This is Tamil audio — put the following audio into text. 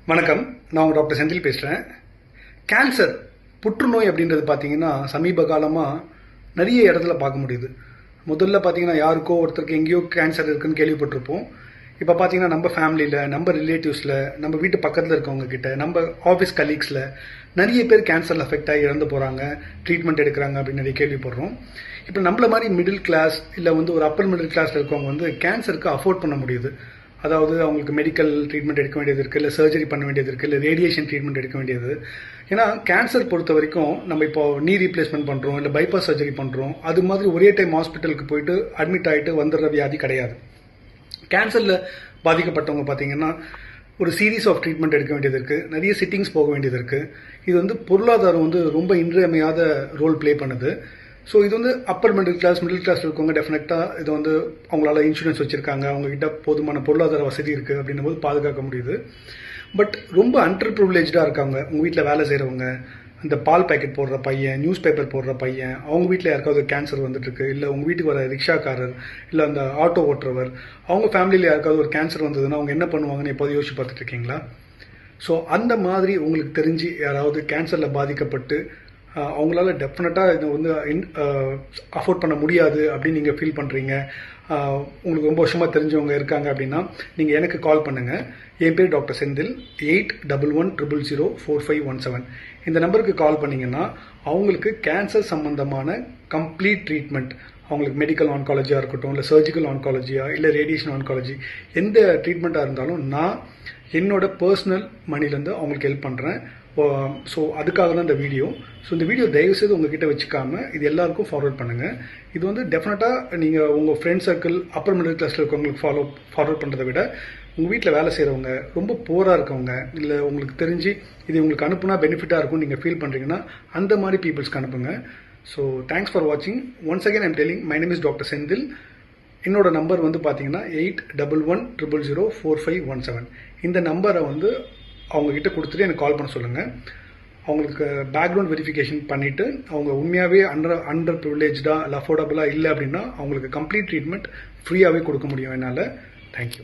வணக்கம். நான் உங்கள் டாக்டர் செந்தில் பேசுகிறேன். கேன்சர் புற்றுநோய் அப்படின்றது பார்த்தீங்கன்னா சமீப காலமாக நிறைய இடத்துல பார்க்க முடியுது. முதல்ல பார்த்தீங்கன்னா யாருக்கோ ஒருத்தருக்கு எங்கேயோ கேன்சர் இருக்குன்னு கேள்விப்பட்டிருப்போம். இப்போ பார்த்தீங்கன்னா நம்ம ஃபேமிலியில், நம்ம ரிலேட்டிவ்ஸில், நம்ம வீட்டு பக்கத்தில் இருக்கவங்க கிட்ட, நம்ம ஆஃபீஸ் கலீக்ஸில் நிறைய பேர் கேன்சரில் அஃபெக்ட் ஆகி இறந்து போகிறாங்க, ட்ரீட்மெண்ட் எடுக்கிறாங்க அப்படின்னு நிறைய கேள்விப்படுறோம். இப்போ நம்மள மாதிரி மிடில் கிளாஸ் இல்லை ஒரு அப்பர் மிடில் கிளாஸில் இருக்கவங்க கேன்சருக்கு அஃபோர்ட் பண்ண முடியுது. அதாவது அவங்களுக்கு மெடிக்கல் ட்ரீட்மெண்ட் எடுக்க வேண்டியது இருக்குது, இல்லை சர்ஜரி பண்ண வேண்டியது இருக்குது, இல்லை ரேடியேஷன் ட்ரீட்மெண்ட் எடுக்க வேண்டியது. ஏன்னா கேன்சர் பொறுத்த வரைக்கும் நம்ம இப்போ நீ ரீப்ளேஸ்மெண்ட் பண்ணுறோம், இல்லை பைபாஸ் சர்ஜரி பண்ணுறோம், அது மாதிரி ஒரே டைம் ஹாஸ்பிட்டலுக்கு போயிட்டு அட்மிட் ஆகிட்டு வந்துடுற வியாதி கிடையாது. கேன்சரில் பாதிக்கப்பட்டவங்க பார்த்தீங்கன்னா ஒரு சீரீஸ் ஆஃப் ட்ரீட்மெண்ட் எடுக்க வேண்டியது இருக்குது, நிறைய சிட்டிங்ஸ் போக வேண்டியது இருக்குது. இது பொருளாதாரம் ரொம்ப இன்றியமையாத ரோல் ப்ளே பண்ணுது. ஸோ இது அப்பர் மிடில் கிளாஸ் இருக்கவங்க டெஃபினட்டாக இது அவங்களால இன்சூரன்ஸ் வச்சுருக்காங்க, அவங்ககிட்ட போதுமான பொருளாதார வசதி இருக்குது அப்படின்னும் போது பாதுகாக்க முடியுது. பட் ரொம்ப அண்டர் ப்ரிவிலேஜாக இருக்காங்க. உங்கள் வீட்டில் வேலை செய்கிறவங்க, இந்த பால் பேக்கெட் போடுற பையன், நியூஸ் பேப்பர் போடுற பையன், அவங்க வீட்டில் யாருக்காவது கேன்சர் வந்துட்டுருக்கு, இல்லை உங்கள் வீட்டுக்கு வர ரிக்ஷாக்காரர், இல்லை அந்த ஆட்டோ ஓட்டுறவர், அவங்க ஃபேமிலியில் யாருக்காவது ஒரு கேன்சர் வந்ததுன்னா அவங்க என்ன பண்ணுவாங்கன்னு எப்போது யோசிச்சு பார்த்துட்டு இருக்கீங்களா? ஸோ அந்த மாதிரி உங்களுக்கு தெரிஞ்சு யாராவது கேன்சரில் பாதிக்கப்பட்டு அவங்களால டெஃபினட்டாக இதை அஃபோர்ட் பண்ண முடியாது அப்படின்னு நீங்கள் ஃபீல் பண்ணுறீங்க, உங்களுக்கு ரொம்ப வருஷமாக தெரிஞ்சவங்க இருக்காங்க அப்படின்னா நீங்கள் எனக்கு கால் பண்ணுங்கள். என் பேர் டாக்டர் செந்தில். 8111004517 இந்த நம்பருக்கு கால் பண்ணிங்கன்னா அவங்களுக்கு கேன்சர் சம்பந்தமான கம்ப்ளீட் ட்ரீட்மெண்ட், அவங்களுக்கு மெடிக்கல் ஆன்காலஜியாக இருக்கட்டும், இல்லை சர்ஜிக்கல் ஆன்காலஜியா, இல்லை ரேடியேஷன் ஆன்காலஜி, எந்த ட்ரீட்மெண்ட்டாக இருந்தாலும் நான் என்னோட பர்சனல் மணிலேருந்து அவங்களுக்கு ஹெல்ப் பண்ணுறேன். ஸோ அதுக்காக தான் இந்த வீடியோ. ஸோ இந்த வீடியோ தயவுசெய்து உங்ககிட்ட வச்சுக்காமல் இது எல்லாருக்கும் ஃபார்வர்ட் பண்ணுங்கள். இது டெஃபினட்டாக நீங்கள் உங்கள் ஃப்ரெண்ட் சர்க்கிள், அப்பர் மிடில் கிளாஸில் இருக்கவங்களுக்கு ஃபார்வர்ட் பண்ணுறதை விட உங்கள் வீட்டில் வேலை செய்கிறவங்க, ரொம்ப போராக இருக்கவங்க, இல்லை உங்களுக்கு தெரிஞ்சு இது உங்களுக்கு அனுப்புனா பெனிஃபிட்டாக இருக்கும்னு நீங்கள் ஃபீல் பண்ணுறீங்கன்னா அந்த மாதிரி பீப்புள்ஸ்க்கு அனுப்புங்க. ஸோ தேங்க்ஸ் ஃபார் வாட்சிங். Once again I'm telling, my name is doctor Senthil. என்னோட நம்பர் பார்த்தீங்கன்னா 8111004517. இந்த நம்பரை அவங்கக்கிட்ட கொடுத்துட்டு எனக்கு கால் பண்ண சொல்லுங்கள். அவங்களுக்கு பேக்ரவுண்ட் வெரிஃபிகேஷன் பண்ணிவிட்டு அவங்க உண்மையாகவே அண்டர் ப்ரிவிலேஜாக இல்லை அஃபோர்டபுளாக இல்லை அப்படின்னா அவங்களுக்கு கம்ப்ளீட் ட்ரீட்மெண்ட் ஃப்ரீயாகவே கொடுக்க முடியும் என்னால். தேங்க்யூ.